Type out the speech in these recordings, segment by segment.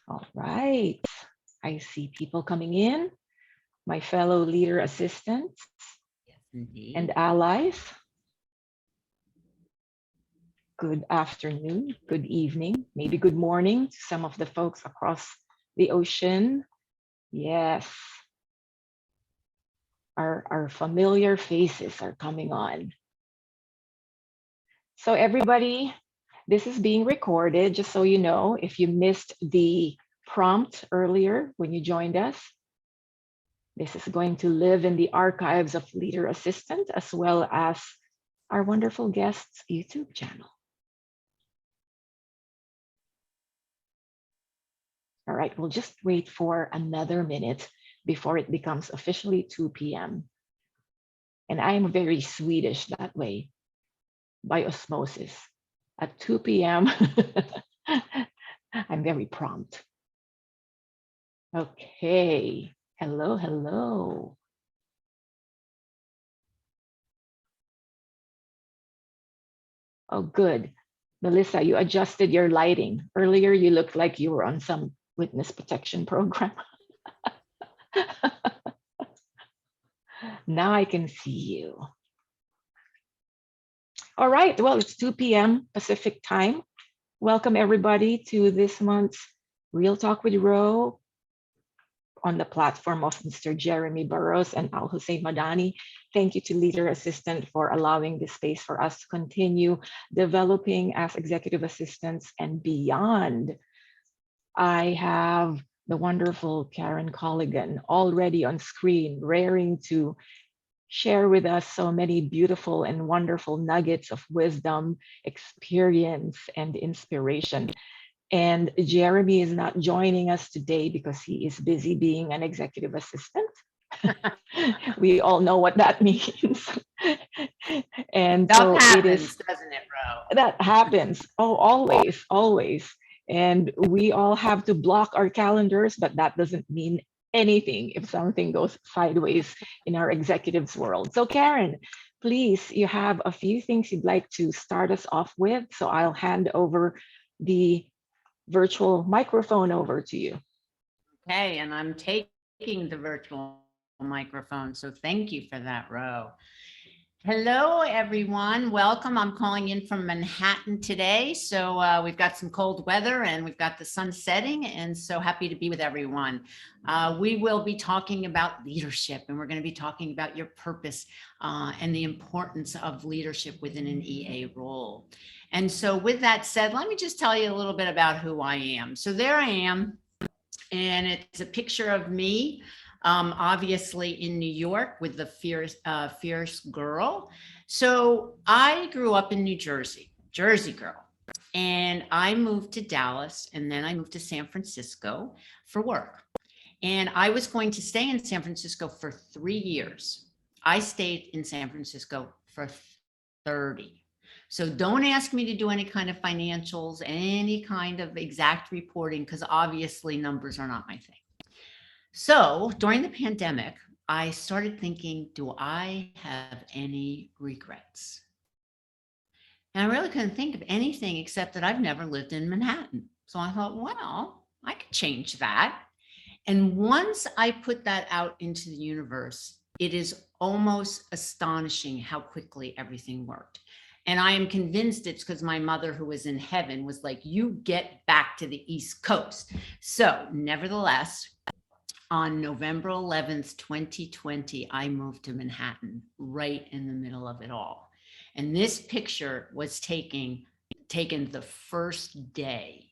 All right. I see people coming in, my fellow leader assistants Yes, indeed. and allies. Good afternoon, good evening, maybe good morning to some of the folks across the ocean. Yes, our familiar faces are coming on. So, everybody, this is being recorded, just so you know, if you missed the prompt earlier when you joined us. This is going to live in the archives of Leader Assistant as well as our wonderful guest's YouTube channel. All right, we'll just wait for another minute before it becomes officially 2 p.m. And I am very Swedish that way, by osmosis. At 2 p.m., I'm very prompt. Okay. Hello, hello. Oh, good. Melissa, you adjusted your lighting. Earlier, you looked like you were on some witness protection program. Now I can see you. All right. Well, it's 2 p.m. Pacific time. Welcome, everybody, to this month's Real Talk with Rowe on the platform of Mr. Jeremy Burrows and Al Hussein Madani. Thank you to Leader Assistant for allowing this space for us to continue developing as executive assistants and beyond. I have the wonderful Karen Colligan already on screen, raring to share with us so many beautiful and wonderful nuggets of wisdom, experience, and inspiration. And Jeremy is not joining us today because he is busy being an executive assistant. We all know what that means. And Stuff so it is happens, doesn't it, Roe? that happens. Oh, always, always. And we all have to block our calendars, but that doesn't mean anything if something goes sideways in our executives world. So, Karen, please, you have a few things you'd like to start us off with. So I'll hand over the virtual microphone over to you. Okay, and I'm taking the virtual microphone, so thank you for that, Roe. Hello, everyone. Welcome. I'm calling in from Manhattan today. So we've got some cold weather and we've got the sun setting, and so happy to be with everyone. We will be talking about leadership, and we're going to be talking about your purpose and the importance of leadership within an EA role. And so with that said, let me just tell you a little bit about who I am. So there I am, and it's a picture of me, obviously in New York with the fierce girl. So I grew up in New Jersey, Jersey girl, and I moved to Dallas, and then I moved to San Francisco for work. And I was going to stay in San Francisco for 3 years. I stayed in San Francisco for 30. So don't ask me to do any kind of financials, any kind of exact reporting, because obviously numbers are not my thing. So during the pandemic, I started thinking, do I have any regrets? And I really couldn't think of anything except that I've never lived in Manhattan. So I thought, well, I could change that. And once I put that out into the universe, it is almost astonishing how quickly everything worked. And I am convinced it's because my mother, who was in heaven, was like, you get back to the East Coast. So nevertheless, on November 11th, 2020, I moved to Manhattan, right in the middle of it all. And this picture was taken the first day,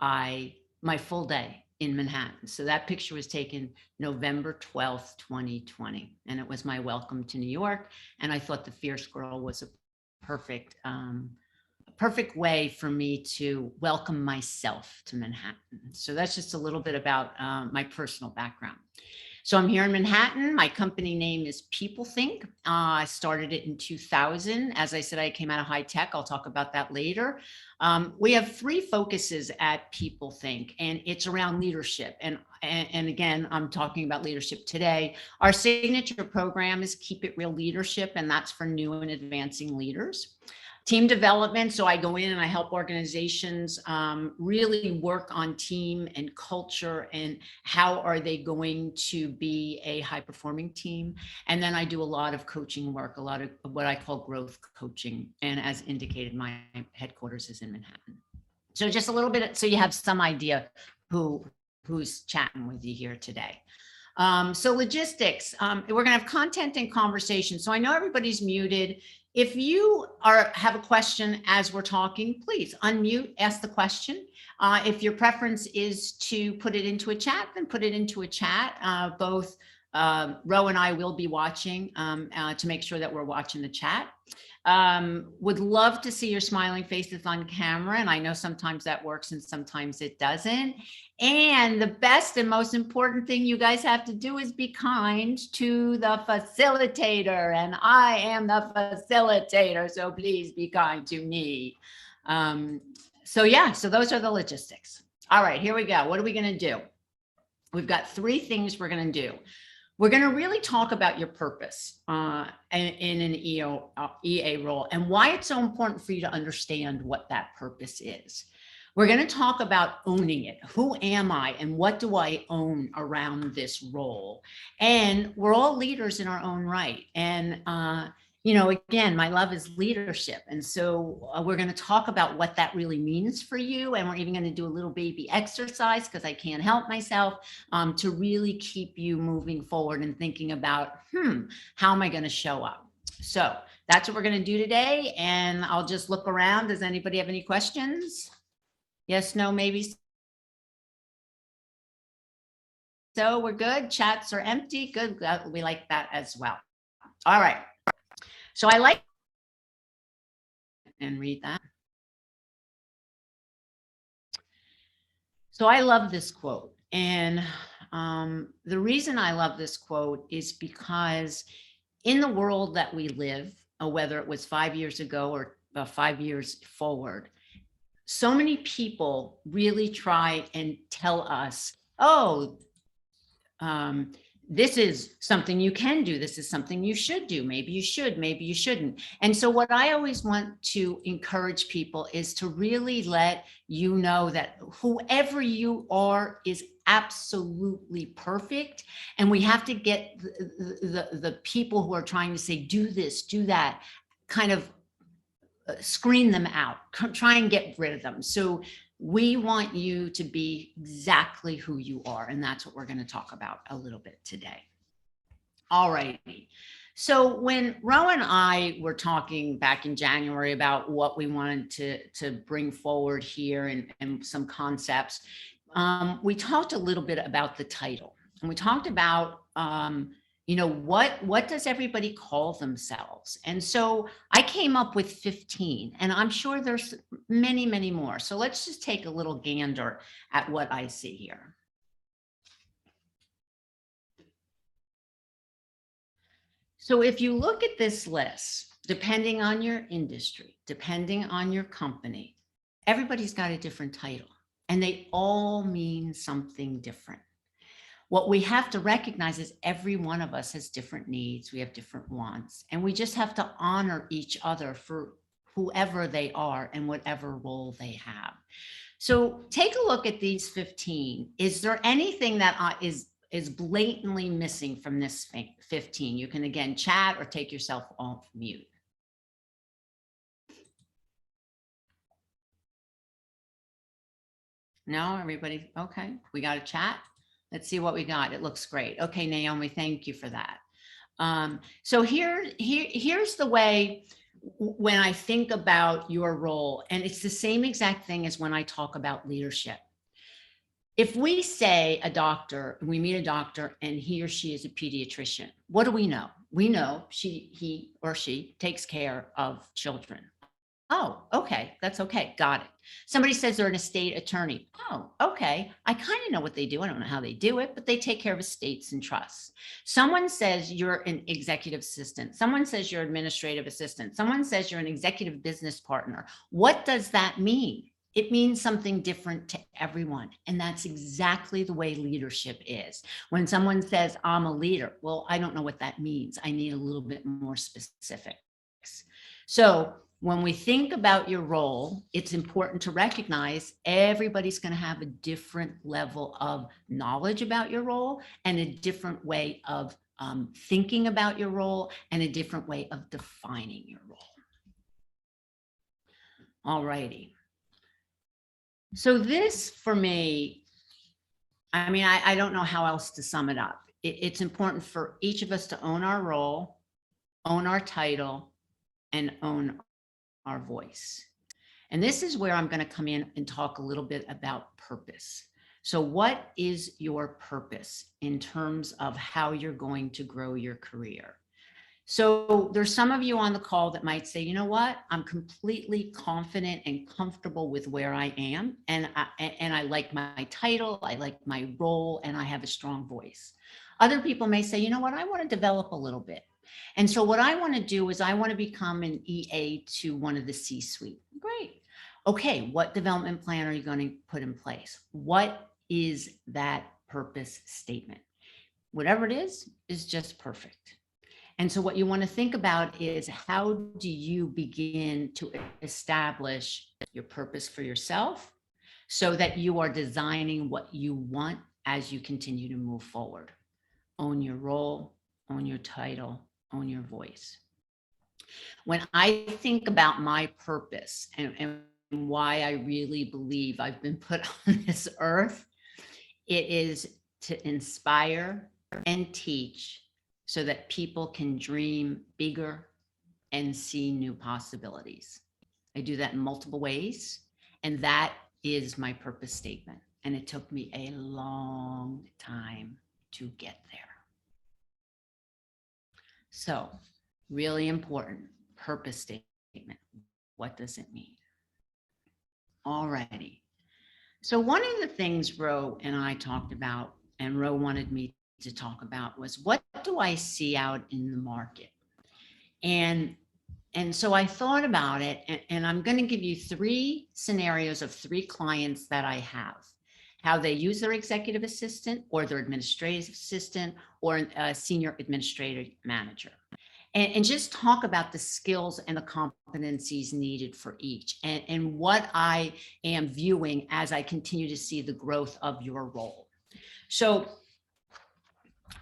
my full day in Manhattan. So that picture was taken November 12th, 2020. And it was my welcome to New York. And I thought the fierce girl was a perfect way for me to welcome myself to Manhattan. So that's just a little bit about my personal background. So I'm here in Manhattan. My company name is PeopleThink. I started it in 2000. As I said, I came out of high tech. I'll talk about that later. We have 3 focuses at PeopleThink, and it's around leadership. And again, I'm talking about leadership today. Our signature program is Keep It Real Leadership, and that's for new and advancing leaders. Team development. So I go in and I help organizations really work on team and culture and how are they going to be a high performing team. And then I do a lot of coaching work, a lot of what I call growth coaching. And as indicated, my headquarters is in Manhattan. So just a little bit, so you have some idea who's chatting with you here today. So logistics, we're gonna have content and conversation. So I know everybody's muted. If you have a question as we're talking, please unmute, ask the question. If your preference is to put it into a chat, then put it into a chat. Both Rowe and I will be watching to make sure that we're watching the chat. Would love to see your smiling faces on camera. And I know sometimes that works and sometimes it doesn't. And the best and most important thing you guys have to do is be kind to the facilitator. And I am the facilitator, so please be kind to me. So those are the logistics. All right, here we go. What are we gonna do? We've got 3 things we're gonna do. We're going to really talk about your purpose in an EA role and why it's so important for you to understand what that purpose is. We're going to talk about owning it. Who am I and what do I own around this role? And we're all leaders in our own right. And again, my love is leadership. And so we're going to talk about what that really means for you. And we're even going to do a little baby exercise because I can't help myself to really keep you moving forward and thinking about, how am I going to show up? So that's what we're going to do today. And I'll just look around. Does anybody have any questions? Yes, no, maybe. So we're good. Chats are empty. Good. We like that as well. All right. So I like and read that. So I love this quote. And the reason I love this quote is because in the world that we live, whether it was 5 years ago or 5 years forward, so many people really try and tell us, this is something you can do. This is something you should do. Maybe you should, maybe you shouldn't. And so what I always want to encourage people is to really let you know that whoever you are is absolutely perfect. And we have to get the people who are trying to say, do this, do that, kind of screen them out, try and get rid of them. So we want you to be exactly who you are. And that's what we're going to talk about a little bit today. All righty. So when Rowe and I were talking back in January about what we wanted to bring forward here and some concepts, we talked a little bit about the title. And we talked about, what does everybody call themselves? And so I came up with 15, and I'm sure there's many, many more. So let's just take a little gander at what I see here. So if you look at this list, depending on your industry, depending on your company, everybody's got a different title, and they all mean something different. What we have to recognize is every one of us has different needs. We have different wants, and we just have to honor each other for whoever they are and whatever role they have. So take a look at these 15. Is there anything that is blatantly missing from this 15? You can again chat or take yourself off mute. No, everybody, okay, we got a chat. Let's see what we got. It looks great. Okay, Naomi, thank you for that. So here's the way when I think about your role, and it's the same exact thing as when I talk about leadership. If we say a doctor, we meet a doctor and he or she is a pediatrician, what do we know? We know he or she takes care of children. Oh, okay. That's okay. Got it. Somebody says they're an estate attorney. Oh, okay. I kind of know what they do. I don't know how they do it, but they take care of estates and trusts. Someone says you're an executive assistant. Someone says you're administrative assistant. Someone says you're an executive business partner. What does that mean? It means something different to everyone. And that's exactly the way leadership is. When someone says I'm a leader, well, I don't know what that means. I need a little bit more specifics. So when we think about your role, it's important to recognize everybody's going to have a different level of knowledge about your role and a different way of thinking about your role and a different way of defining your role. All righty. So this for me, I mean, I don't know how else to sum it up. It's important for each of us to own our role, own our title, and own our voice. And this is where I'm going to come in and talk a little bit about purpose. So what is your purpose in terms of how you're going to grow your career? So there's some of you on the call that might say, you know what, I'm completely confident and comfortable with where I am. And I like my title, I like my role, and I have a strong voice. Other people may say, you know what, I want to develop a little bit. And so what I want to do is I want to become an EA to one of the C-suite. Great. Okay, what development plan are you going to put in place? What is that purpose statement? Whatever it is just perfect. And so what you want to think about is how do you begin to establish your purpose for yourself so that you are designing what you want as you continue to move forward. Own your role, own your title, own your voice. When I think about my purpose and why I really believe I've been put on this earth, it is to inspire and teach so that people can dream bigger and see new possibilities. I do that in multiple ways, and that is my purpose statement. And it took me a long time to get there. So, really important, purpose statement. What does it mean? Alrighty. So one of the things Rowe and I talked about, and Rowe wanted me to talk about, was what do I see out in the market? And so I thought about it, and I'm going to give you 3 scenarios of 3 clients that I have, how they use their executive assistant or their administrative assistant or a senior administrative manager. And just talk about the skills and the competencies needed for each and what I am viewing as I continue to see the growth of your role. So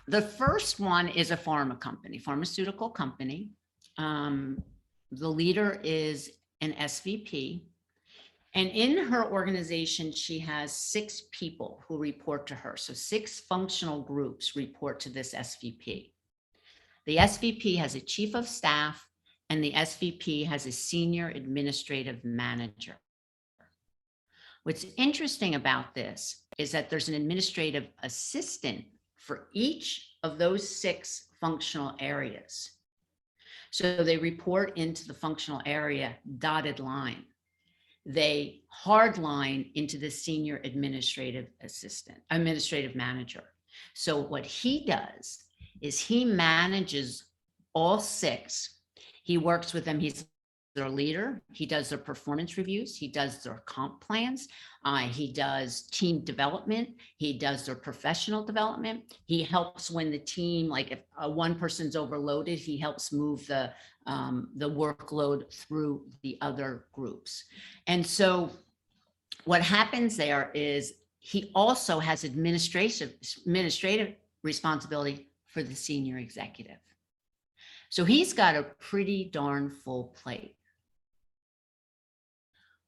the first one is a pharmaceutical company. The leader is an SVP. And in her organization, she has 6 people who report to her. So 6 functional groups report to this SVP. The SVP has a chief of staff, and the SVP has a senior administrative manager. What's interesting about this is that there's an administrative assistant for each of those 6 functional areas. So they report into the functional area dotted line. They hard line into the senior administrative manager. So what he does is he manages all 6. He works with them. He's their leader. He does their performance reviews. He does their comp plans. He does team development. He does their professional development. He helps when the team, like if one person's overloaded, he helps move the workload through the other groups. And so what happens there is he also has administrative responsibility for the senior executive. So he's got a pretty darn full plate.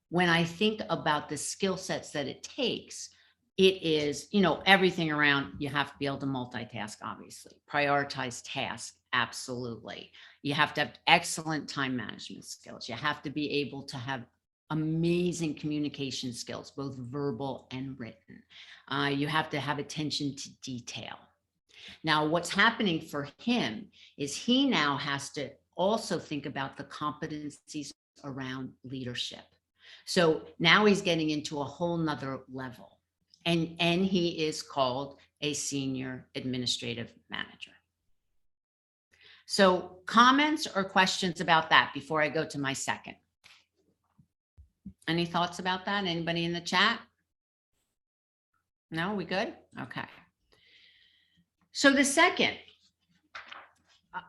When I think about the skill sets that it takes, it is, everything around, you have to be able to multitask, obviously, prioritize tasks, absolutely. You have to have excellent time management skills. You have to be able to have amazing communication skills, both verbal and written. You have to have attention to detail. Now, what's happening for him is he now has to also think about the competencies around leadership. So now he's getting into a whole nother level, and he is called a senior administrative manager. So comments or questions about that before I go to my second? Any thoughts about that? Anybody in the chat? No, we good? Okay. So the second,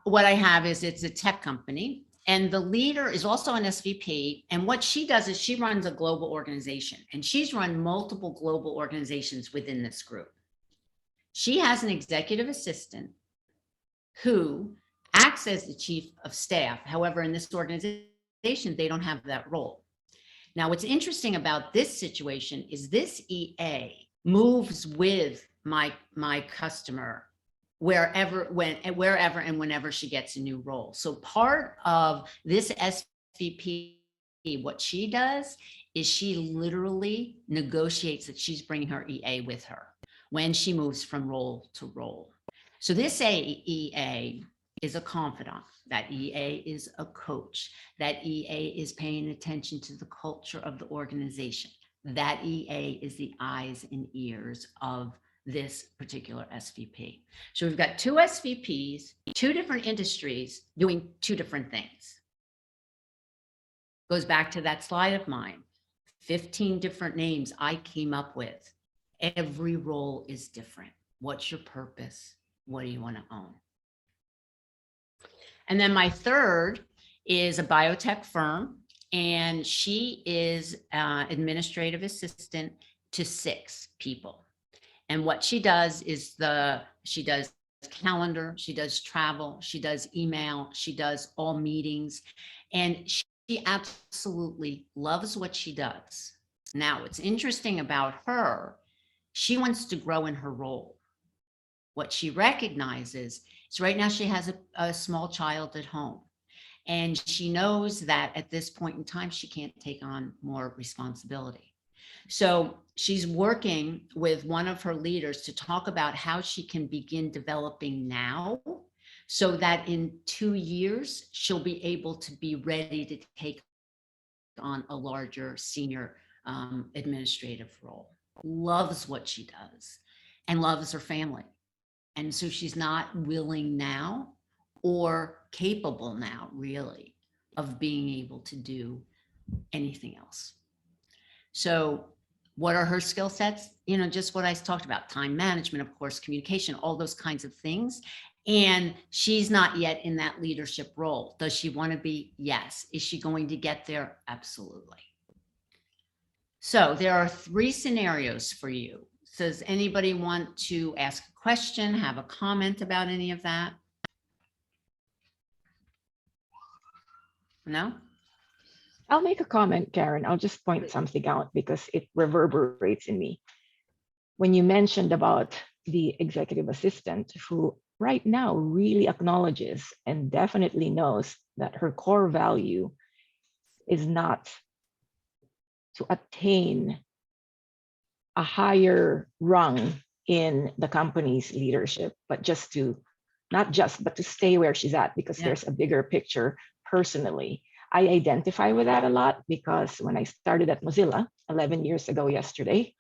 what I have is it's a tech company. And the leader is also an SVP. And what she does is she runs a global organization, and she's run multiple global organizations within this group. She has an executive assistant who acts as the chief of staff. However, in this organization, they don't have that role. Now, what's interesting about this situation is this EA moves with my customer wherever and whenever she gets a new role. So part of this SVP, what she does is she literally negotiates that she's bringing her EA with her when she moves from role to role. So this EA is a confidant. That EA is a coach. That EA is paying attention to the culture of the organization. That EA is the eyes and ears of this particular SVP. So we've got 2 SVPs, 2 different industries doing 2 different things. Goes back to that slide of mine. 15 different names I came up with. Every role is different. What's your purpose? What do you want to own? And then my third is a biotech firm, and she is administrative assistant to 6 people. And what she does is she does calendar, she does travel, she does email, she does all meetings, and she absolutely loves what she does. Now, what's interesting about her, she wants to grow in her role. What she recognizes is right now she has a small child at home, and she knows that at this point in time, she can't take on more responsibility. So she's working with one of her leaders to talk about how she can begin developing now so that in 2 years, she'll be able to be ready to take on a larger senior administrative role. Loves what she does and loves her family. And so she's not willing now or capable now, really, of being able to do anything else. So what are her skill sets? You know, just what I talked about, time management, of course, communication, all those kinds of things. And she's not yet in that leadership role. Does she want to be? Yes. Is she going to get there? Absolutely. So there are 3 scenarios for you. Does anybody want to ask a question, have a comment about any of that? No? I'll make a comment, Karen. I'll just point something out because it reverberates in me. When you mentioned about the executive assistant who right now really acknowledges and definitely knows that her core value is not to attain a higher rung in the company's leadership, but just to, but to stay where she's at because there's a bigger picture personally. I identify with that a lot because when I started at Mozilla 11 years ago yesterday,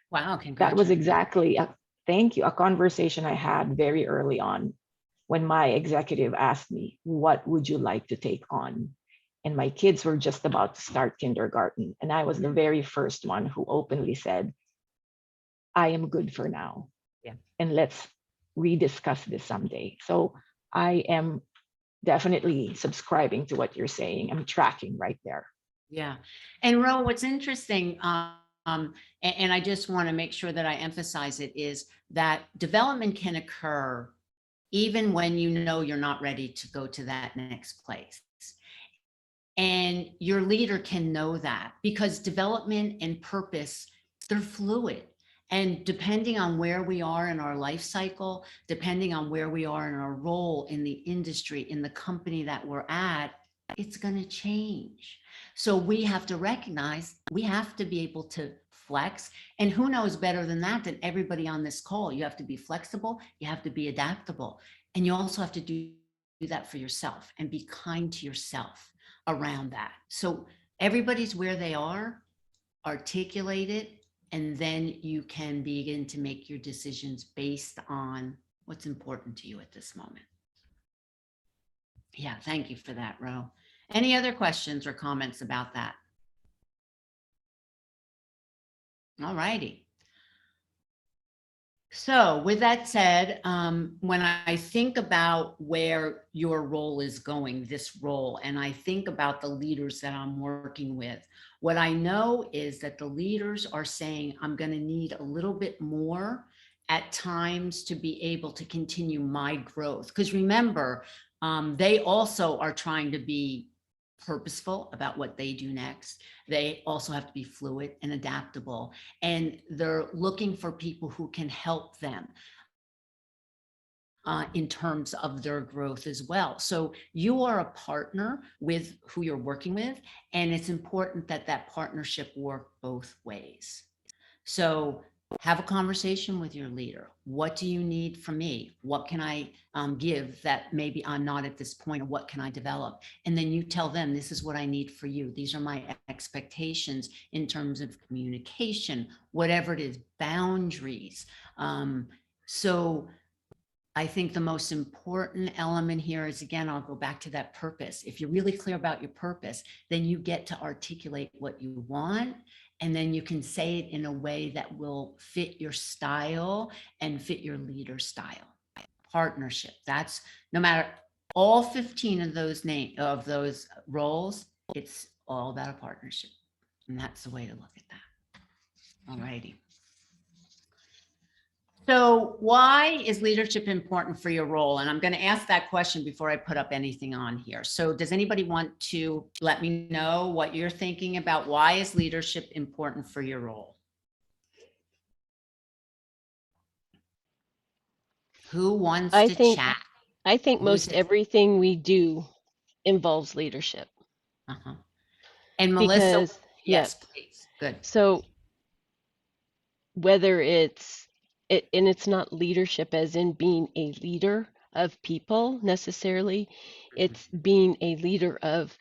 wow, congratulations. That was exactly a conversation I had very early on when my executive asked me, what would you like to take on? And my kids were just about to start kindergarten. And I was the very first one who openly said, I am good for now. Yeah. And let's rediscuss this someday. So I am definitely subscribing to what you're saying. I'm tracking right there. Yeah. And Rowe, what's interesting, and I just want to make sure that I emphasize it, is that development can occur even when you know you're not ready to go to that next place. And your leader can know that because development and purpose, they're fluid. And depending on where we are in our life cycle, depending on where we are in our role in the industry, in the company that we're at, it's going to change. So we have to recognize, we have to be able to flex. And who knows better than that, than everybody on this call? You have to be flexible, you have to be adaptable, and you also have to do that for yourself and be kind to yourself around that. So everybody's where they are, articulate it, and then you can begin to make your decisions based on what's important to you at this moment. Yeah, thank you for that, Rowe. Any other questions or comments about that? All righty. So with that said, when I think about where your role is going, this role, and I think about the leaders that I'm working with, what I know is that the leaders are saying, I'm going to need a little bit more at times to be able to continue my growth. Because remember, they also are trying to be purposeful about what they do next. They also have to be fluid and adaptable, and they're looking for people who can help them in terms of their growth as well. So you are a partner with who you're working with, and it's important that that partnership work both ways. So have a conversation with your leader. What do you need from me? What can I give that maybe I'm not at this point? Or what can I develop? And then you tell them, this is what I need for you. These are my expectations in terms of communication, whatever it is, boundaries. So I think the most important element here is, again, I'll go back to that purpose. If you're really clear about your purpose, then you get to articulate what you want, and then you can say it in a way that will fit your style and fit your leader style. Partnership. That's no matter all 15 of those roles, it's all about a partnership. And that's the way to look at that. All righty. So why is leadership important for your role? And I'm going to ask that question before I put up anything on here. So does anybody want to let me know what you're thinking about why is leadership important for your role? Who wants I to think chat? I think Who's most it? everything we do involves leadership Uh-huh. And Melissa, because yes, please. Good. so whether and it's not leadership as in being a leader of people necessarily, it's being a leader of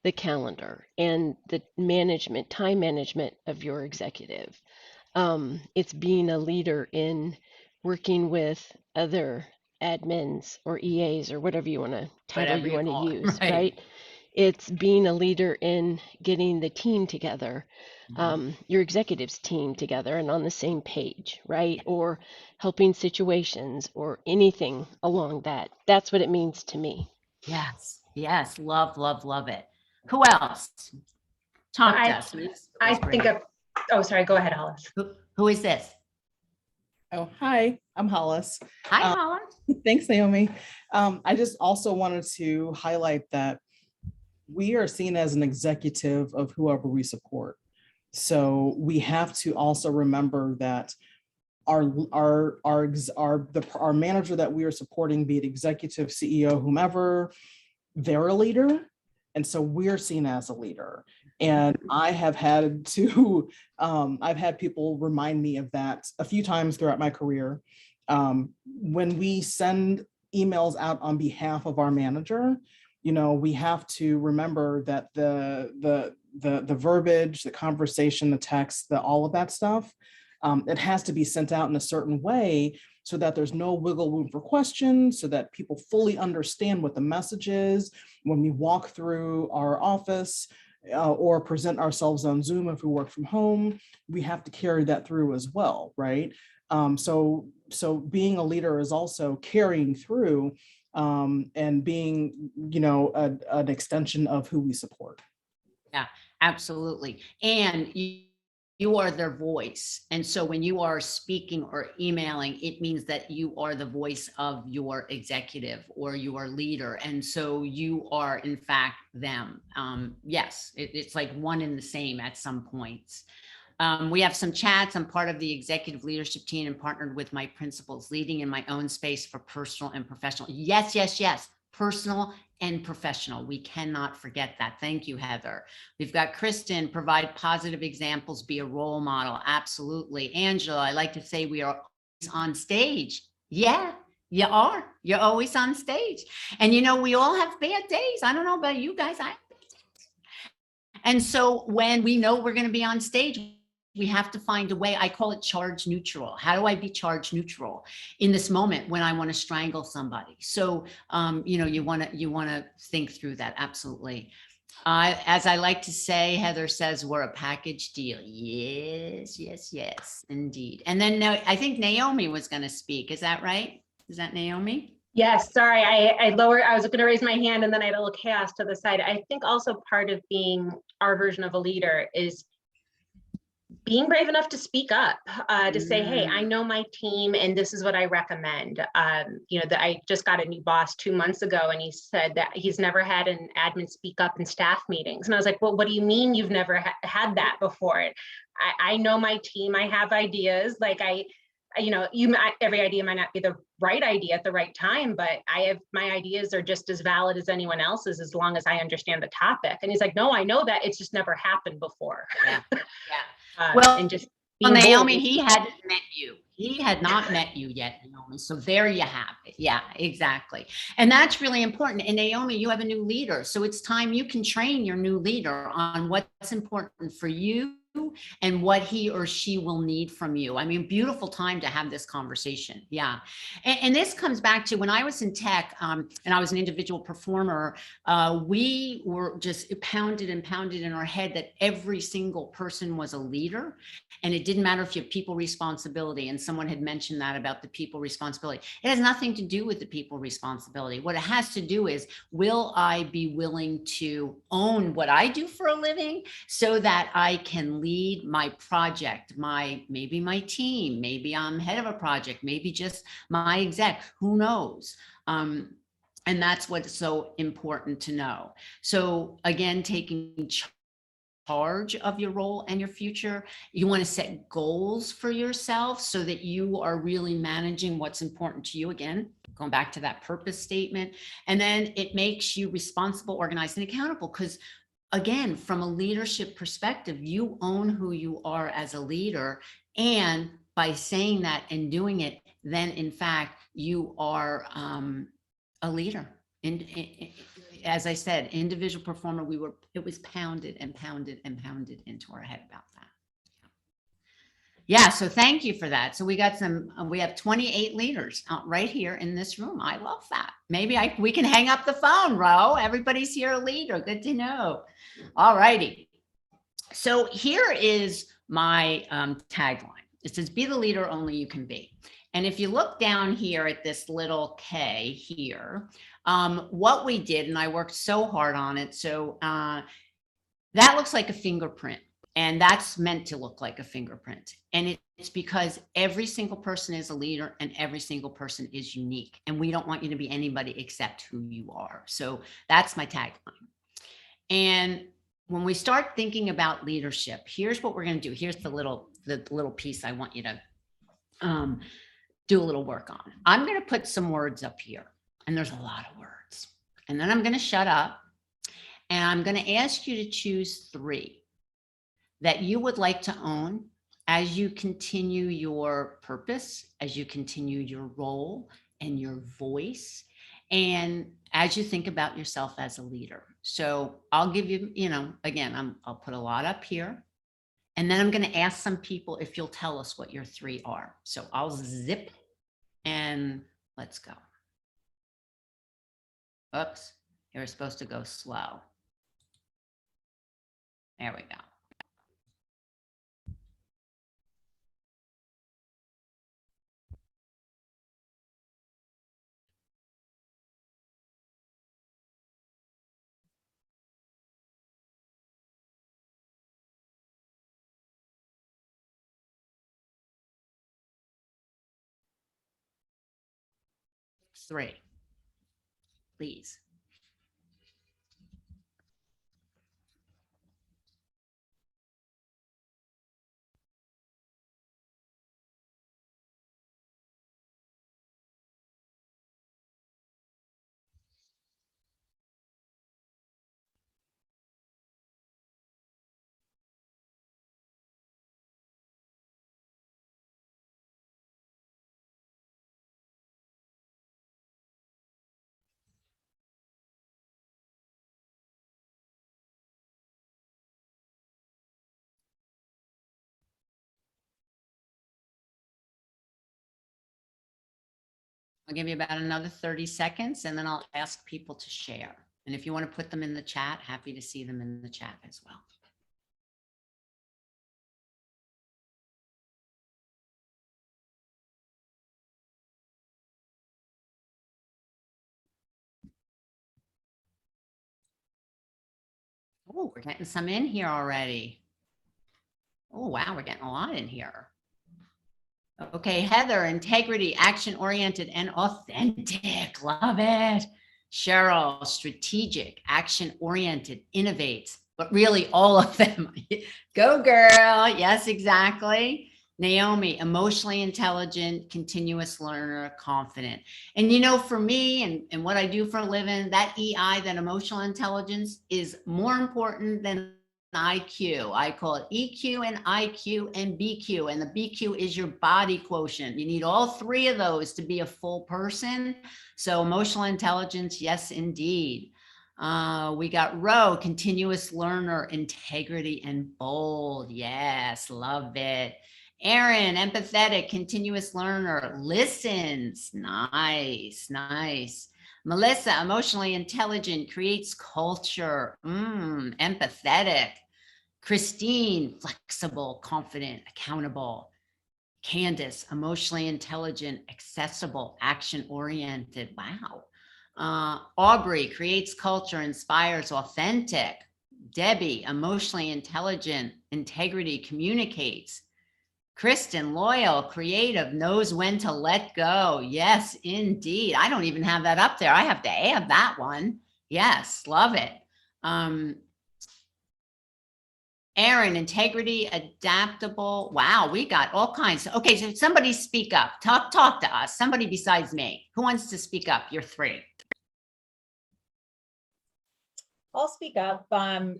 the calendar and the time management of your executive. It's being a leader in working with other admins or EAs or whatever you want to title Whatever you you want to call it, use, right? right? It's being a leader in getting the team together, your executives team together and on the same page, right? Or helping situations or anything along that. That's what it means to me. Yes, yes, love, love, love it. Who else? Talk to us. I think of, oh, sorry, go ahead, Hollis. Who is this? Oh, hi, I'm Hollis. Hi, Um, Holland. Thanks, Naomi. I just also wanted to highlight that we are seen as an executive of whoever we support. So we have to also remember that our manager that we are supporting, be it executive, CEO, whomever, they're a leader. And so we're seen as a leader. And I have had to, I've had people remind me of that a few times throughout my career. When we send emails out on behalf of our manager, we have to remember that the verbiage, the conversation, the text, all of that stuff, it has to be sent out in a certain way so that there's no wiggle room for questions, so that people fully understand what the message is when we walk through our office or present ourselves on Zoom if we work from home. We have to carry that through as well, right? So being a leader is also carrying through and being, an extension of who we support. Yeah, absolutely. And you are their voice. And so when you are speaking or emailing, it means that you are the voice of your executive or your leader. And so you are, in fact, them. Yes, it's like one and the same at some points. We have some chats. I'm part of the executive leadership team and partnered with my principals, leading in my own space for personal and professional. Yes, yes, yes. Personal and professional. We cannot forget that. Thank you, Heather. We've got Kristen, provide positive examples, be a role model. Absolutely. Angela, I like to say we are always on stage. Yeah, you are. You're always on stage. And we all have bad days. I don't know about you guys. I have bad days. And so when we know we're going to be on stage, we have to find a way. I call it charge neutral. How do I be charge neutral in this moment when I want to strangle somebody? So, you want to think through that. Absolutely. As I like to say, Heather says we're a package deal. Yes, yes, yes, indeed. And then I think Naomi was going to speak. Is that right? Is that Naomi? Yes, sorry, I was going to raise my hand and then I had a little chaos to the side. I think also part of being our version of a leader is being brave enough to speak up, to say, hey, I know my team and this is what I recommend. That I just got a new boss 2 months ago and he said that he's never had an admin speak up in staff meetings. And I was like, well, what do you mean you've never had that before? I know my team, I have ideas. Like every idea might not be the right idea at the right time, but my ideas are just as valid as anyone else's as long as I understand the topic. And he's like, no, I know that, it's just never happened before. Yeah, yeah. Well, and just Naomi, he hadn't met you. He had not met you yet, Naomi. So there you have it. Yeah, exactly. And that's really important. And Naomi, you have a new leader. So it's time you can train your new leader on what's important for you and what he or she will need from you. I mean, beautiful time to have this conversation. Yeah. And this comes back to when I was in tech and I was an individual performer, we were just pounded and pounded in our head that every single person was a leader. And it didn't matter if you have people responsibility. And someone had mentioned that about the people responsibility. It has nothing to do with the people responsibility. What it has to do is, will I be willing to own what I do for a living so that I can lead my project, maybe my team, maybe I'm head of a project, maybe just my exec, who knows? And that's what's so important to know. So again, taking charge of your role and your future. You want to set goals for yourself so that you are really managing what's important to you. Again, going back to that purpose statement. And then it makes you responsible, organized, and accountable. Because again, from a leadership perspective, you own who you are as a leader. And by saying that and doing it, then in fact, you are a leader. And as I said, individual performer, it was pounded and pounded and pounded into our head about that. Yeah, so thank you for that. So we got we have 28 leaders right here in this room. I love that. Maybe we can hang up the phone, Rowe. Everybody's here a leader. Good to know. All righty. So here is my tagline. It says, be the leader only you can be. And if you look down here at this little K here, what we did, and I worked so hard on it. So that looks like a fingerprint, and that's meant to look like a fingerprint. And it's because every single person is a leader and every single person is unique. And we don't want you to be anybody except who you are. So that's my tagline. And when we start thinking about leadership, here's what we're going to do. Here's the little piece I want you to do a little work on. I'm going to put some words up here, and there's a lot of words. And then I'm going to shut up, and I'm going to ask you to choose 3 that you would like to own as you continue your purpose, as you continue your role and your voice, and as you think about yourself as a leader. So I'll give you, again, I'll put a lot up here. And then I'm going to ask some people if you'll tell us what your 3 are. So I'll zip and let's go. Oops, you're supposed to go slow. There we go. Three, please. I'll give you about another 30 seconds and then I'll ask people to share. And if you want to put them in the chat, happy to see them in the chat as well. Oh, we're getting some in here already. Oh, wow, we're getting a lot in here. Okay, Heather, integrity, action-oriented and authentic. Love it. Cheryl, strategic, action-oriented, innovates, but really all of them. Go girl. Yes, exactly. Naomi, emotionally intelligent, continuous learner, confident. And you know, for me and what I do for a living, that EI, that emotional intelligence, is more important than IQ. I call it EQ and IQ and BQ. And the BQ is your body quotient. You need all three of those to be a full person. So emotional intelligence, yes, indeed. We got Rowe, continuous learner, integrity and bold. Yes, love it. Aaron, empathetic, continuous learner, listens. Nice, nice. Melissa, emotionally intelligent, creates culture, empathetic. Christine, flexible, confident, accountable. Candace, emotionally intelligent, accessible, action-oriented. Wow. Aubrey, creates culture, inspires, authentic. Debbie, emotionally intelligent, integrity, communicates. Kristen, loyal, creative, knows when to let go. Yes, indeed. I don't even have that up there. I have to add that one. Yes, love it. Aaron, integrity, adaptable. Wow, we got all kinds. Okay, so somebody speak up. Talk to us. Somebody besides me. Who wants to speak up? You're three. I'll speak up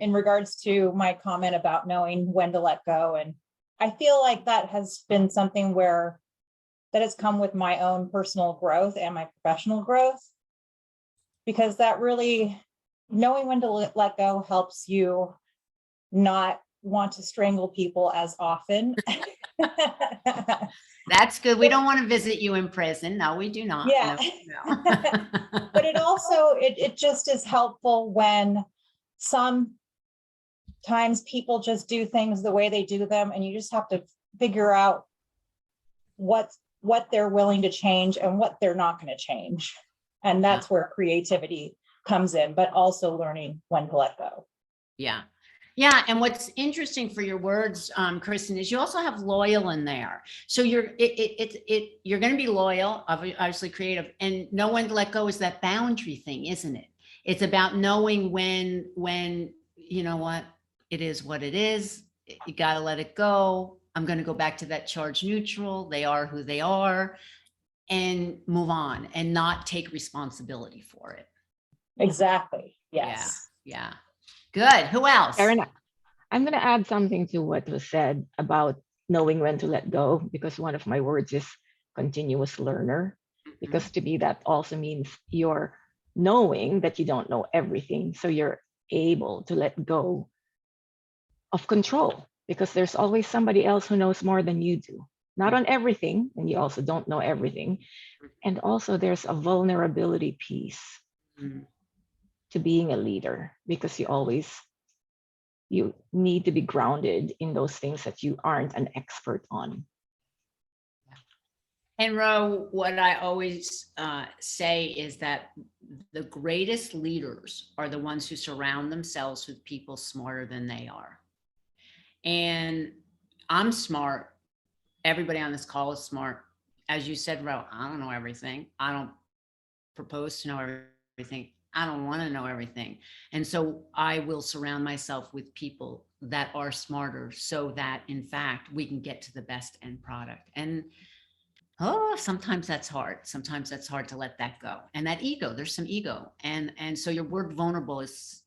in regards to my comment about knowing when to let go. And I feel like that has been something that has come with my own personal growth and my professional growth, because that really, knowing when to let go helps you not want to strangle people as often. That's good. We don't want to visit you in prison. No, we do not. Yeah. No. But it also, it just is helpful when sometimes people just do things the way they do them, and you just have to figure out what they're willing to change and what they're not going to change. And that's where creativity comes in, but also learning when to let go. Yeah. Yeah. And what's interesting for your words, Kristen, is you also have loyal in there. So you're going to be loyal, obviously creative, and know when to let go is that boundary thing, isn't it? It's about knowing when, you know what it is, you got to let it go. I'm going to go back to that charge neutral. They are who they are, and move on and not take responsibility for it. Exactly. Yes. Yeah. Good. Who else? Erin, I'm going to add something to what was said about knowing when to let go, because one of my words is continuous learner, because to me, that also means you're knowing that you don't know everything. So you're able to let go of control, because there's always somebody else who knows more than you do. Not on everything, and you also don't know everything. And also there's a vulnerability piece to being a leader, because you need to be grounded in those things that you aren't an expert on. And Rowe, what I always say is that the greatest leaders are the ones who surround themselves with people smarter than they are. And I'm smart. Everybody on this call is smart. As you said, Rowe, I don't know everything. I don't propose to know everything. I don't want to know everything. And so I will surround myself with people that are smarter, so that in fact we can get to the best end product. And sometimes that's hard. Sometimes that's hard to let that go. And that ego, there's some ego. And so your word vulnerable is,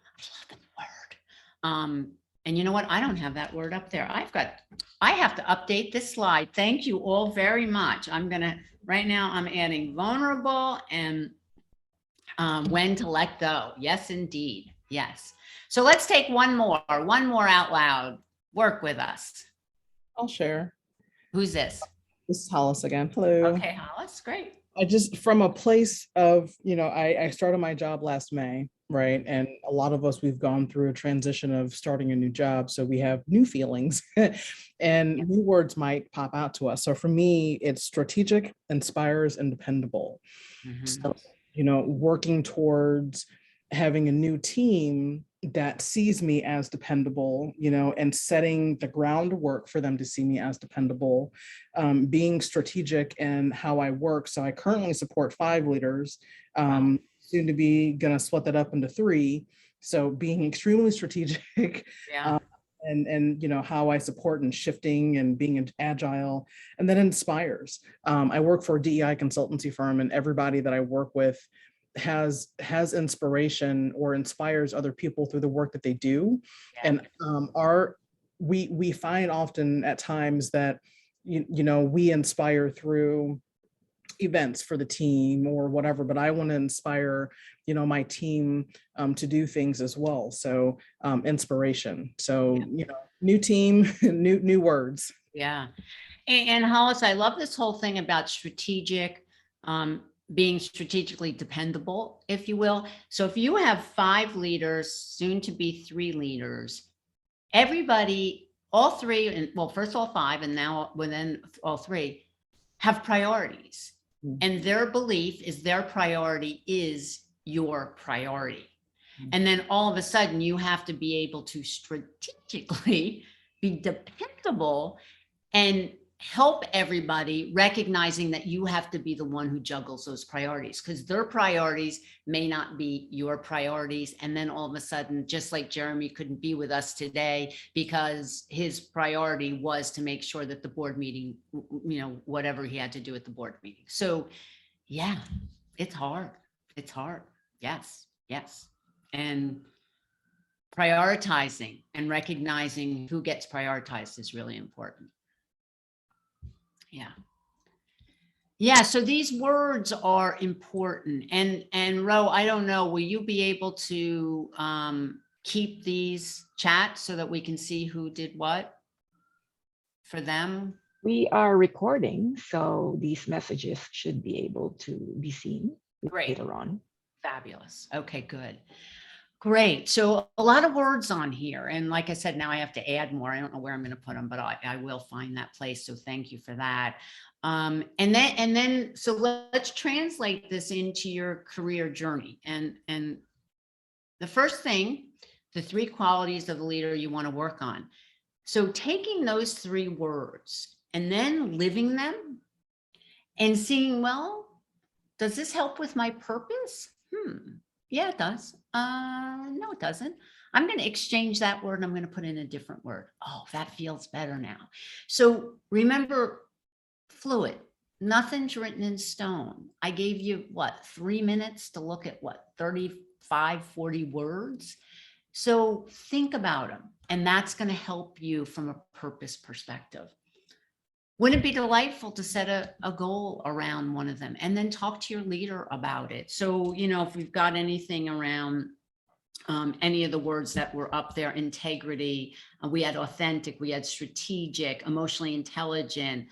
I love the word. And you know what? I don't have that word up there. I have to update this slide. Thank you all very much. Right now I'm adding vulnerable and when to let go. Yes, indeed. Yes. So let's take one more out loud. Work with us. I'll share. Who's this? This is Hollis again. Hello. Okay, Hollis, great. I just, from a place of, I started my job last May, right? And a lot of us, we've gone through a transition of starting a new job. So we have new feelings and new words might pop out to us. So for me, it's strategic, inspires, and dependable. So, working towards having a new team that sees me as dependable, and setting the groundwork for them to see me as dependable, being strategic in how I work. So I currently support 5 leaders, soon to be gonna split that up into 3. So being extremely strategic, Yeah. and how I support and shifting and being agile, and then inspires. I work for a DEI consultancy firm, and everybody that I work with has inspiration or inspires other people through the work that they do. Yeah. And we find often at times that we inspire through events for the team or whatever, but I want to inspire my team to do things as well. So inspiration. So new team, new words. Yeah. And Hollis, I love this whole thing about strategic, being strategically dependable, if you will. So if you have 5 leaders, soon to be 3 leaders, everybody, all 3, and well, first all 5, and now within all 3 have priorities. And their belief is their priority is your priority. And then all of a sudden you have to be able to strategically be dependable and help everybody, recognizing that you have to be the one who juggles those priorities, because their priorities may not be your priorities. And then all of a sudden, just like Jeremy couldn't be with us today because his priority was to make sure that the board meeting, whatever he had to do at the board meeting. So yeah, it's hard. It's hard. Yes. And prioritizing and recognizing who gets prioritized is really important. Yeah. So these words are important. And Rowe, I don't know, will you be able to keep these chats so that we can see who did what for them? We are recording, so these messages should be able to be seen later on. Fabulous. Okay, good. Great. So a lot of words on here. And like I said, now I have to add more. I don't know where I'm going to put them, but I will find that place. So thank you for that. And then, so let's translate this into your career journey. And the first thing, the 3 qualities of the leader you want to work on. So taking those 3 words and then living them and seeing, well, does this help with my purpose? Yeah, it does. No, it doesn't. I'm going to exchange that word and I'm going to put in a different word. Oh, that feels better now. So remember, fluid, nothing's written in stone. I gave you 3 minutes to look at 35, 40 words. So think about them, and that's going to help you from a purpose perspective. Wouldn't it be delightful to set a goal around one of them and then talk to your leader about it? So, if we've got anything around any of the words that were up there, integrity, we had authentic, we had strategic, emotionally intelligent.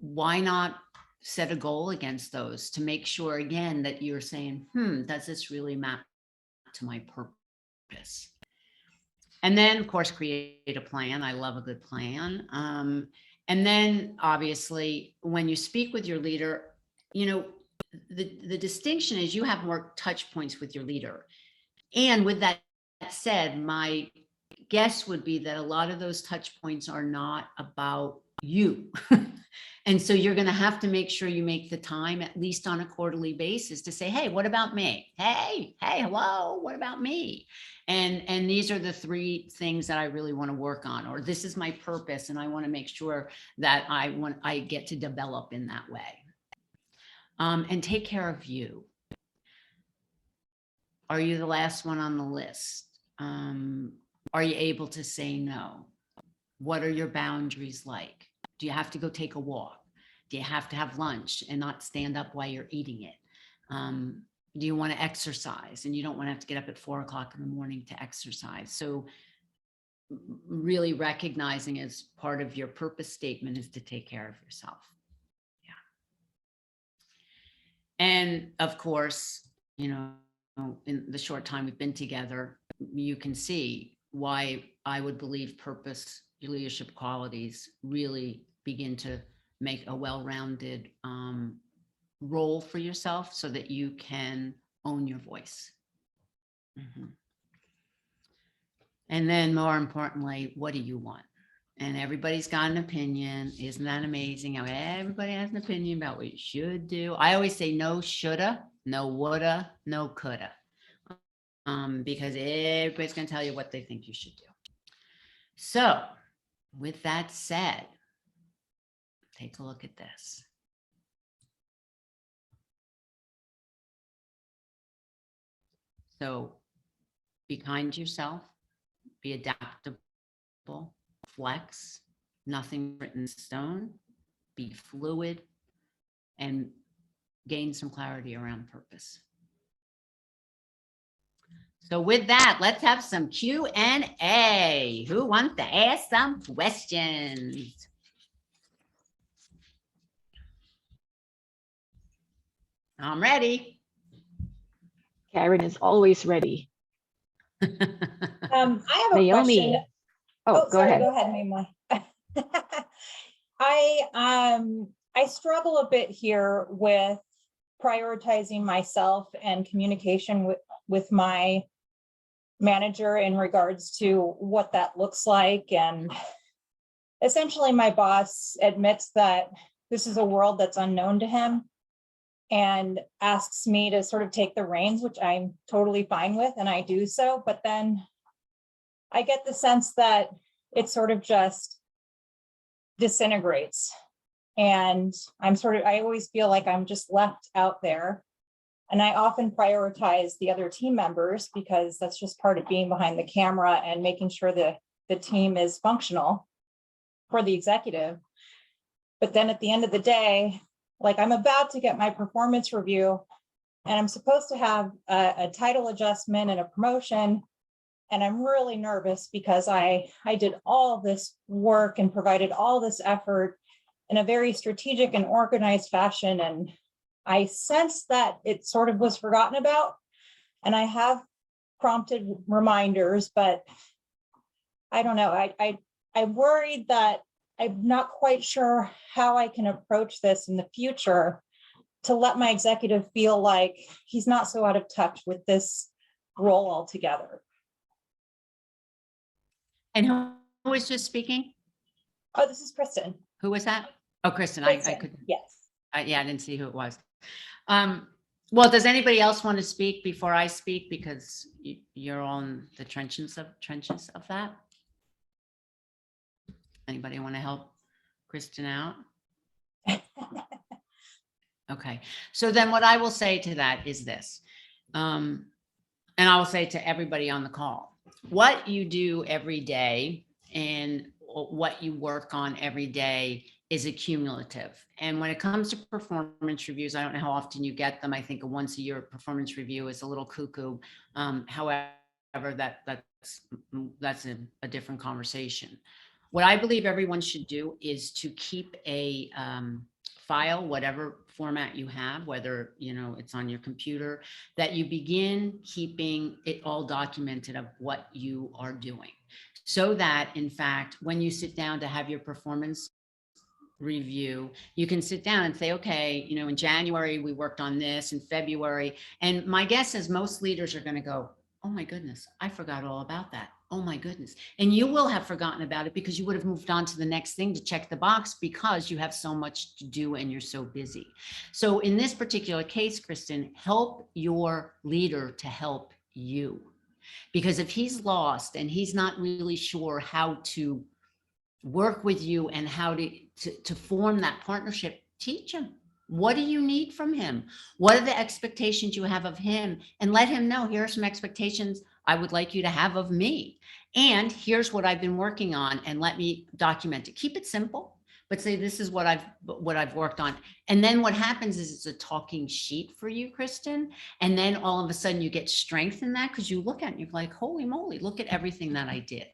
Why not set a goal against those to make sure, again, that you're saying, does this really map to my purpose? And then, of course, create a plan. I love a good plan. And then obviously, when you speak with your leader, the distinction is you have more touch points with your leader. And with that said, my guess would be that a lot of those touch points are not about you. And so you're going to have to make sure you make the time, at least on a quarterly basis, to say, hey, what about me? Hey, hello, what about me? And these are the 3 things that I really want to work on, or this is my purpose. And I want to make sure that I get to develop in that way. And take care of you. Are you the last one on the list? Are you able to say no? What are your boundaries like? Do you have to go take a walk? Do you have to have lunch and not stand up while you're eating it? Do you want to exercise and you don't want to have to get up at 4 o'clock in the morning to exercise? So really recognizing as part of your purpose statement is to take care of yourself. Yeah. And of course, in the short time we've been together, you can see why I would believe purpose, your leadership qualities really begin to make a well-rounded role for yourself so that you can own your voice. Mhm. And then more importantly, what do you want? And everybody's got an opinion. Isn't that amazing how everybody has an opinion about what you should do? I always say no shoulda, no woulda, no coulda. Because everybody's going to tell you what they think you should do. So with that said, take a look at this. So be kind to yourself, be adaptable, flex, nothing written in stone, be fluid, and gain some clarity around purpose. So with that, let's have some Q&A. Who wants to ask some questions? I'm ready. Karen is always ready. I have a Naomi. question. Oh, go sorry, ahead. Go ahead, Marylee. I struggle a bit here with prioritizing myself and communication with my manager in regards to what that looks like. And essentially my boss admits that this is a world that's unknown to him and asks me to sort of take the reins, which I'm totally fine with, and I do so. But then I get the sense that it sort of just disintegrates. And I always feel like I'm just left out there. And I often prioritize the other team members because that's just part of being behind the camera and making sure that the team is functional for the executive. But then at the end of the day, like I'm about to get my performance review and I'm supposed to have a title adjustment and a promotion. And I'm really nervous because I did all this work and provided all this effort in a very strategic and organized fashion. And I sense that it sort of was forgotten about. And I have prompted reminders, but I don't know. I'm worried that I'm not quite sure how I can approach this in the future to let my executive feel like he's not so out of touch with this role altogether. And who was just speaking? Oh, this is Kristen. Who was that? Oh, Kristen, Kristen, I could, yes. yeah, I didn't see who it was. Well, does anybody else want to speak before I speak? Because you're on the trenches of that. Anybody want to help Kristen out? Okay, so then what I will say to that is this, and I will say to everybody on the call, what you do every day and what you work on every day is accumulative. And when it comes to performance reviews, I don't know how often you get them. I think a once a year performance review is a little cuckoo. However, that's a different conversation. What I believe everyone should do is to keep a file, whatever format you have, whether it's on your computer, that you begin keeping it all documented of what you are doing, so that in fact, when you sit down to have your performance review, you can sit down and say, okay, in January we worked on this, in February, and my guess is most leaders are going to go, oh my goodness, I forgot all about that. Oh my goodness. And you will have forgotten about it because you would have moved on to the next thing to check the box because you have so much to do and you're so busy. So in this particular case, Kristen, help your leader to help you. Because if he's lost and he's not really sure how to work with you and how to form that partnership, teach him. What do you need from him? What are the expectations you have of him? And let him know, here are some expectations I would like you to have of me. And here's what I've been working on, and let me document it. Keep it simple, but say, this is what I've worked on. And then what happens is it's a talking sheet for you, Kristen. And then all of a sudden you get strength in that because you look at it and you're like, holy moly, look at everything that I did.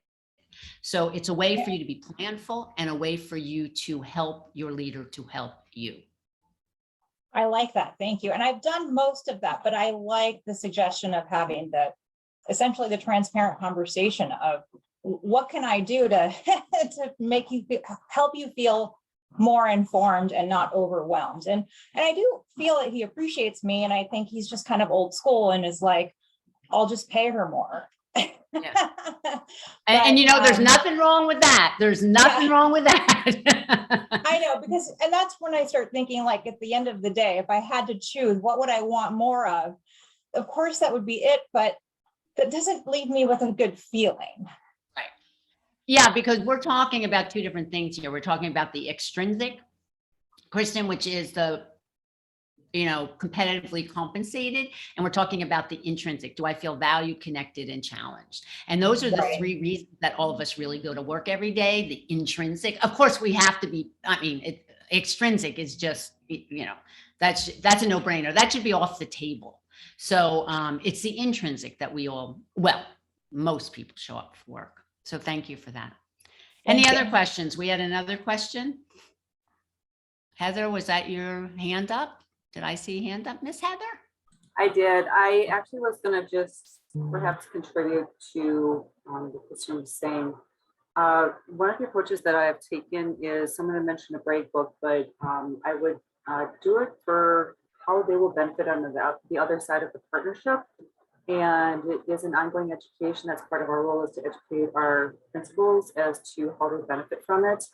So it's a way for you to be planful and a way for you to help your leader to help you. I like that. Thank you. And I've done most of that, but I like the suggestion of having essentially the transparent conversation of what can I do to, to make you help you feel more informed and not overwhelmed. And I do feel that he appreciates me. And I think he's just kind of old school and is like, I'll just pay her more. Yeah. And you know, there's nothing wrong with that. There's nothing wrong with that. I know, and that's when I start thinking, like, at the end of the day, if I had to choose, what would I want more of? Of course, that would be it, but that doesn't leave me with a good feeling. Right. Yeah, because we're talking about two different things here. We're talking about the extrinsic, Kristen, which is the, you know, competitively compensated. And we're talking about the intrinsic. Do I feel valued, connected, and challenged? And those are the three reasons that all of us really go to work every day. The intrinsic, of course, we have to be, I mean, extrinsic is just, you know, that's a no brainer. That should be off the table. So it's the intrinsic that we all, well, most people show up for work. So thank you for that. Any other questions? We had another question. Heather, was that your hand up? Did I see a hand up, Miss Heather? I did. I actually was going to just perhaps contribute to what Christian was saying. One of the approaches that I have taken is, someone had mentioned a break book, but I would do it for how they will benefit on the other side of the partnership. And it is an ongoing education. That's part of our role, is to educate our principals as to how they benefit from it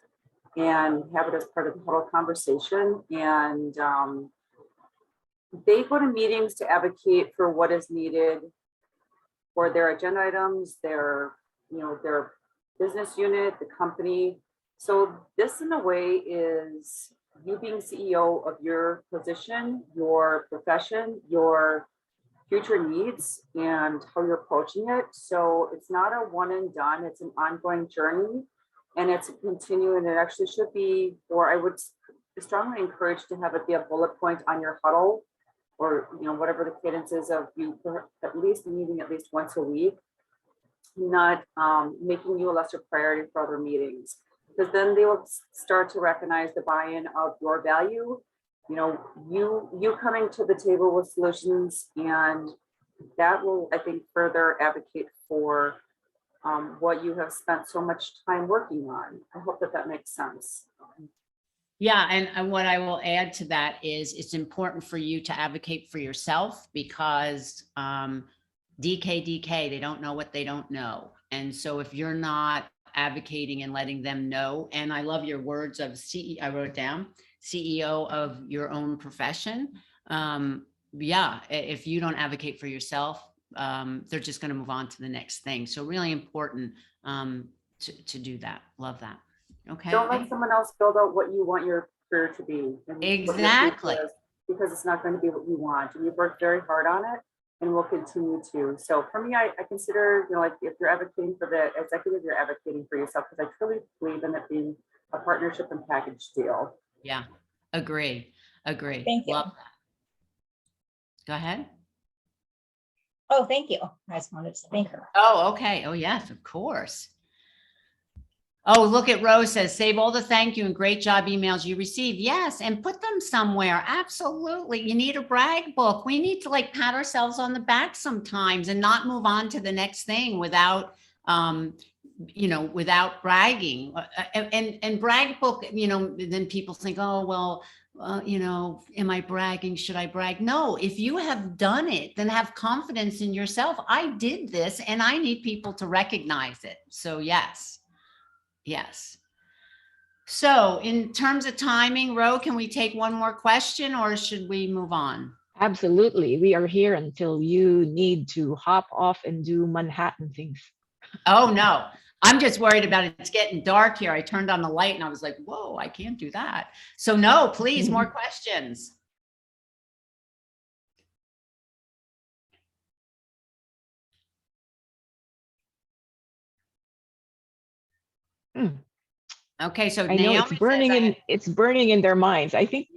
and have it as part of the whole conversation. And they go to meetings to advocate for what is needed for their agenda items, their business unit, the company. So this, in a way, is you being CEO of your position, your profession, your future needs, and how you're approaching it. So it's not a one and done, it's an ongoing journey, and it's a continuing. It actually should be, or I would strongly encourage to have it be a bullet point on your huddle, or whatever the cadence is of you at least meeting at least once a week, not making you a lesser priority for other meetings, because then they will start to recognize the buy-in of your value, you coming to the table with solutions, and that will, I think, further advocate for what you have spent so much time working on. I hope that makes sense. Yeah, and what I will add to that is it's important for you to advocate for yourself, because DK, they don't know what they don't know. And so if you're not advocating and letting them know, and I love your words of CEO, I wrote down, CEO of your own profession. Yeah, if you don't advocate for yourself, they're just going to move on to the next thing. So really important to do that. Love that. Okay. Don't let someone else build out what you want your career to be. Exactly. Because it's not going to be what you want. And you've worked very hard on it and will continue to. So for me, I consider, like, if you're advocating for the executive, you're advocating for yourself, because I truly believe in it being a partnership and package deal. Yeah, agree. Thank you. Love that. Go ahead. Oh, thank you. I just wanted to thank her. Oh, okay. Oh, yes, of course. Oh, look at Rowe says, save all the thank you and great job emails you receive. Yes, and put them somewhere. Absolutely. You need a brag book. We need to, like, pat ourselves on the back sometimes and not move on to the next thing without, without bragging. And brag book, then people think, oh, well, am I bragging? Should I brag? No, if you have done it, then have confidence in yourself. I did this and I need people to recognize it. So yes. Yes. So in terms of timing, Rowe, can we take one more question or should we move on? Absolutely. We are here until you need to hop off and do Manhattan things. Oh, no. I'm just worried about it. It's getting dark here. I turned on the light and I was like, whoa, I can't do that. So no, please, more questions. Okay, so I know it's burning in their minds, I think,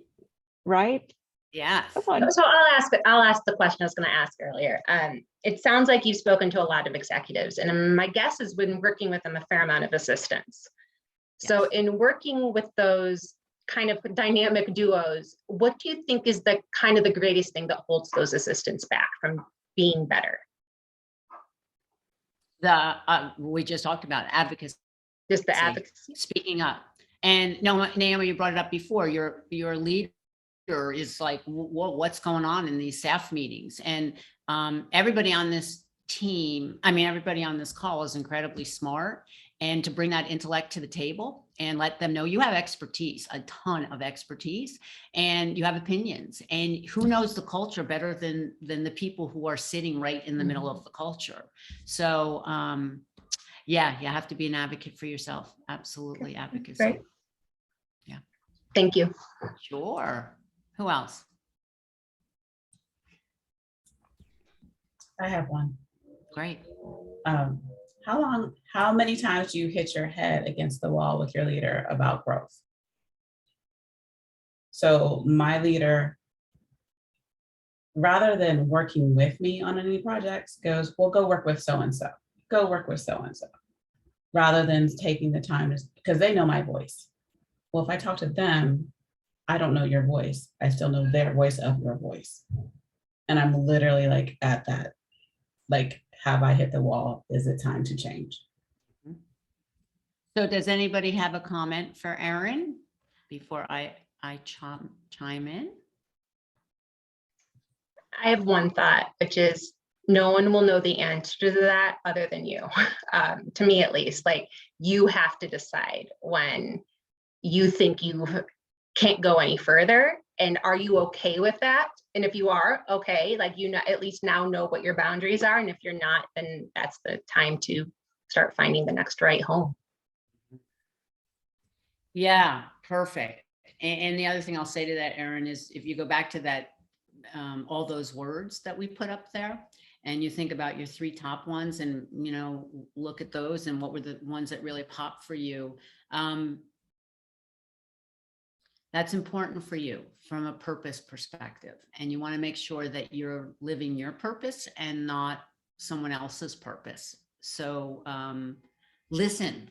right? Yeah. So I'll ask the question I was going to ask earlier. It sounds like you've spoken to a lot of executives, and my guess is when working with them, a fair amount of assistants. So in working with those kind of dynamic duos, what do you think is the kind of the greatest thing that holds those assistants back from being better? We just talked about advocacy, Just the advocacy? speaking up. And no, Naomi, you brought it up before. Your leader is like, what's going on in these staff meetings? And everybody on this team, I mean, everybody on this call is incredibly smart. And to bring that intellect to the table and let them know you have expertise, a ton of expertise, and you have opinions. And who knows the culture better than the people who are sitting right in the middle of the culture? So yeah, you have to be an advocate for yourself. Absolutely, advocacy. Great. Yeah. Thank you. Sure. Who else? I have one. Great. How many times do you hit your head against the wall with your leader about growth? So my leader, rather than working with me on any projects, goes, well, go work with so-and-so, go work with so-and-so, rather than taking the time because they know my voice. Well, if I talk to them, I don't know your voice. I still know their voice of your voice. And I'm literally like at that, like, have I hit the wall? Is it time to change? So does anybody have a comment for Erin before I chime in? I have one thought, which is no one will know the answer to that other than you, to me at least. Like, you have to decide when you think you can't go any further. And are you okay with that? And if you are, okay, like, you know, at least now know what your boundaries are. And if you're not, then that's the time to start finding the next right home. Yeah, perfect. And the other thing I'll say to that, Erin, is if you go back to that, all those words that we put up there, and you think about your 3 top ones and, you know, look at those and what were the ones that really popped for you. That's important for you from a purpose perspective. And you want to make sure that you're living your purpose and not someone else's purpose. So listen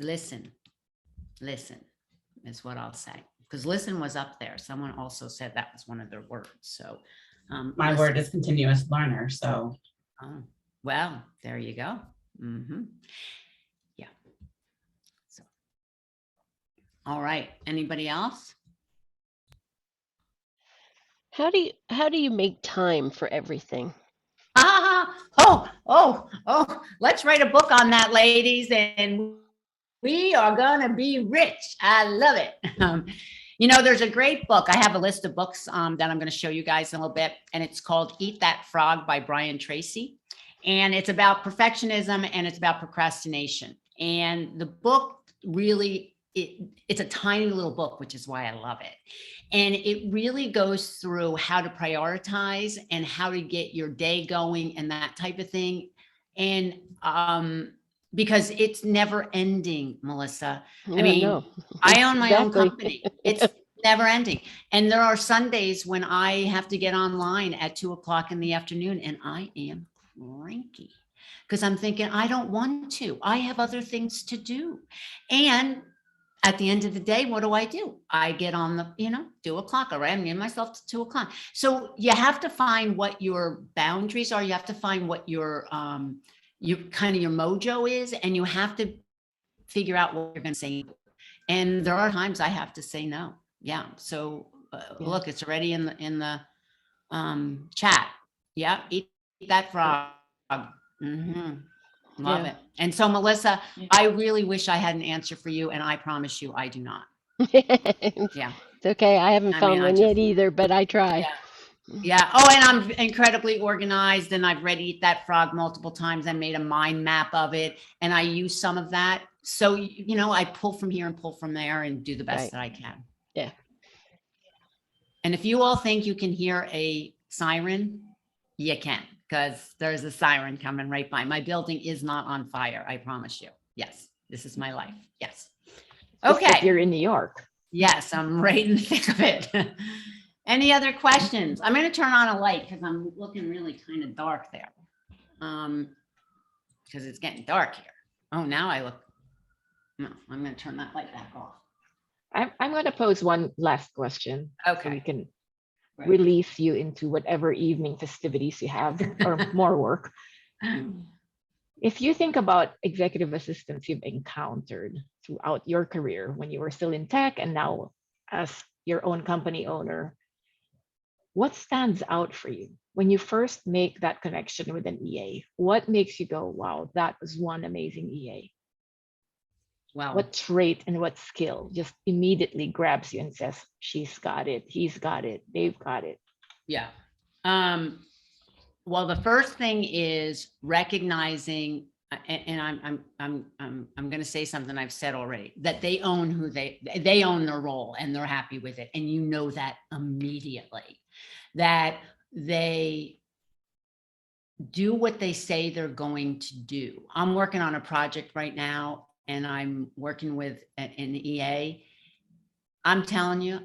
is what I'll say. Because listen was up there. Someone also said that was one of their words. So My listen. word is continuous learner. So Oh, well, there you go. Yeah. So, all right. Anybody else? How do you make time for everything? Oh, let's write a book on that, ladies, and we are gonna be rich. I love it. You know, there's a great book. I have a list of books that I'm going to show you guys in a little bit, and it's called Eat That Frog by Brian Tracy. And it's about perfectionism and it's about procrastination. And the book really, it's a tiny little book, which is why I love it. And it really goes through how to prioritize and how to get your day going and that type of thing. And because it's never ending, Melissa. I mean, no. I own my own Exactly. company. It's never ending. And there are Sundays when I have to get online at 2 o'clock in the afternoon and I am cranky because I'm thinking, I don't want to. I have other things to do. And at the end of the day, what do? I get on the, 2 o'clock, all right? I'm getting myself to 2 o'clock. So you have to find what your boundaries are. You have to find what your kind of your mojo is, and you have to figure out what you're going to say. And there are times I have to say no. Yeah. So look, it's already in the chat. Yeah. Eat that frog. Love it. And so, Melissa, I really wish I had an answer for you, and I promise you I do not. Yeah. It's okay. I haven't found one yet either, but I try. Yeah. Yeah. Oh, and I'm incredibly organized, and I've read Eat That Frog multiple times. I made a mind map of it, and I use some of that. So, I pull from here and pull from there and do the best that I can. Yeah. And if you all think you can hear a siren, you can, because there's a siren coming right by. My building is not on fire. I promise you. Yes. This is my life. Yes. Okay. Just like you're in New York. Yes. I'm right in the thick of it. Any other questions? I'm going to turn on a light because I'm looking really kind of dark there. Because it's getting dark here. Oh, now I look. No, I'm going to turn that light back off. I'm going to pose one last question. So we Okay. can Right. release you into whatever evening festivities you have or more work. If you think about executive assistants you've encountered throughout your career when you were still in tech and now as your own company owner, what stands out for you when you first make that connection with an EA? What makes you go, wow, that was one amazing EA? Well, What trait and what skill just immediately grabs you and says, she's got it, he's got it, they've got it? yeah. Well, the first thing is recognizing, and I'm going to say something I've said already, that they own who they own their role and they're happy with it. And you know that immediately, that they do what they say they're going to do. I'm working on a project right now and I'm working with an EA. I'm telling you,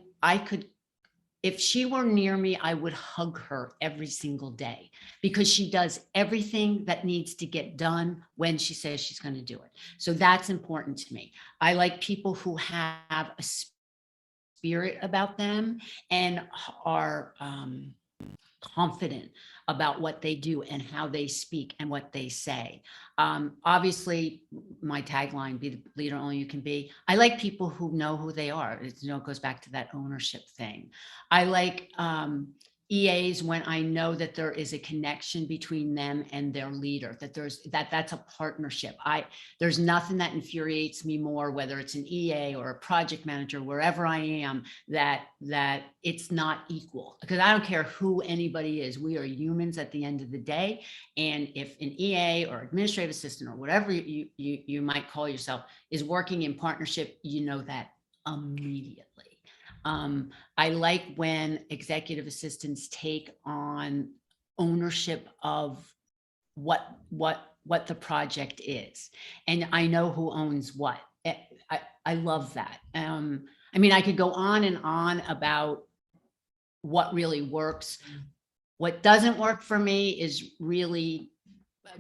if she were near me, I would hug her every single day because she does everything that needs to get done when she says she's going to do it. So that's important to me. I like people who have a spirit about them and are confident about what they do and how they speak and what they say. Obviously, my tagline, be the leader only you can be. I like people who know who they are. It goes back to that ownership thing. I like EAs when I know that there is a connection between them and their leader, that that's a partnership. There's nothing that infuriates me more, whether it's an EA or a project manager, wherever I am, that it's not equal, because I don't care who anybody is. We are humans at the end of the day. And if an EA or administrative assistant or whatever you might call yourself is working in partnership, you know that immediately. I like when executive assistants take on ownership of what the project is, and I know who owns what. I love that. I mean, I could go on and on about what really works. What doesn't work for me is really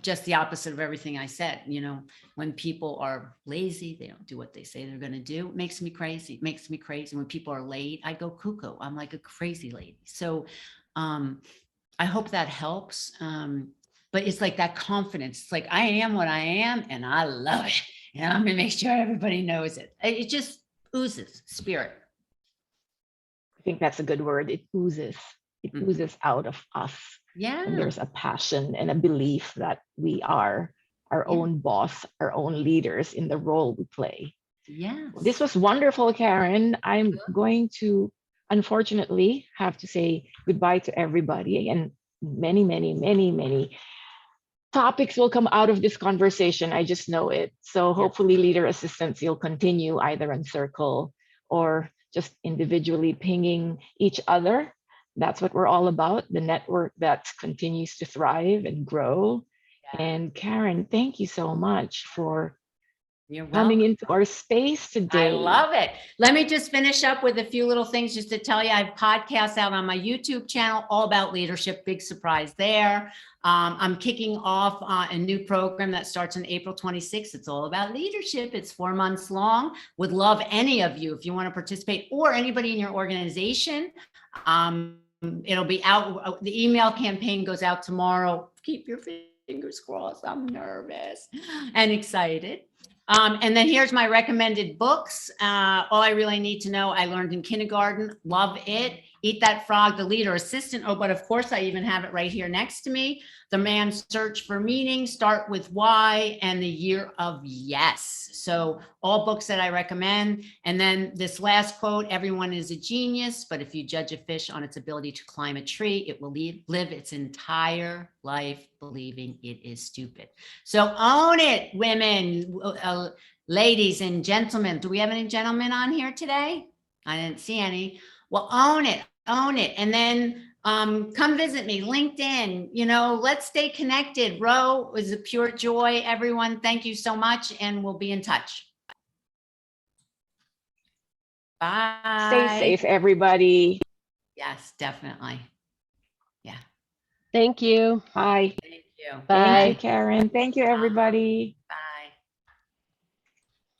just the opposite of everything I said. You know, when people are lazy, they don't do what they say they're going to do. It makes me crazy. It makes me crazy. When people are late, I go cuckoo. I'm like a crazy lady. So I hope that helps. But it's like that confidence. It's like, I am what I am and I love it. And I'm going to make sure everybody knows it. It just oozes spirit. I think that's a good word. It oozes. It oozes out of us. Yeah. And there's a passion and a belief that we are our own boss, our own leaders in the role we play. Yeah. This was wonderful, Karen. I'm going to, unfortunately, have to say goodbye to everybody. And many topics will come out of this conversation. I just know it. So hopefully, leader assistants, you'll continue either on Circle or just individually pinging each other. That's what we're all about, the network that continues to thrive and grow. And Karen, thank you so much for coming into our space today. I love it. Let me just finish up with a few little things just to tell you. I have podcasts out on my YouTube channel all about leadership. Big surprise there. I'm kicking off a new program that starts on April 26th. It's all about leadership. It's 4 months long. Would love any of you if you want to participate, or anybody in your organization. It'll be out. The email campaign goes out tomorrow. Keep your fingers crossed. I'm nervous and excited. And then here's my recommended books. All I really need to know, I learned in kindergarten. Love it. Eat That Frog, The Leader Assistant. Oh, but of course, I even have it right here next to me. The Man's Search for Meaning, Start with Why, and The Year of Yes. So all books that I recommend. And then this last quote, everyone is a genius, but if you judge a fish on its ability to climb a tree, it will live its entire life believing it is stupid. So own it, women, ladies and gentlemen. Do we have any gentlemen on here today? I didn't see any. Well, own it, and then come visit me, LinkedIn. You know, let's stay connected. Rowe was a pure joy. Everyone, thank you so much, and we'll be in touch. Bye. Stay safe, everybody. Yes, definitely. Thank you. Bye. Thank you. Bye. Thank you, Karen. Thank you, everybody. Bye.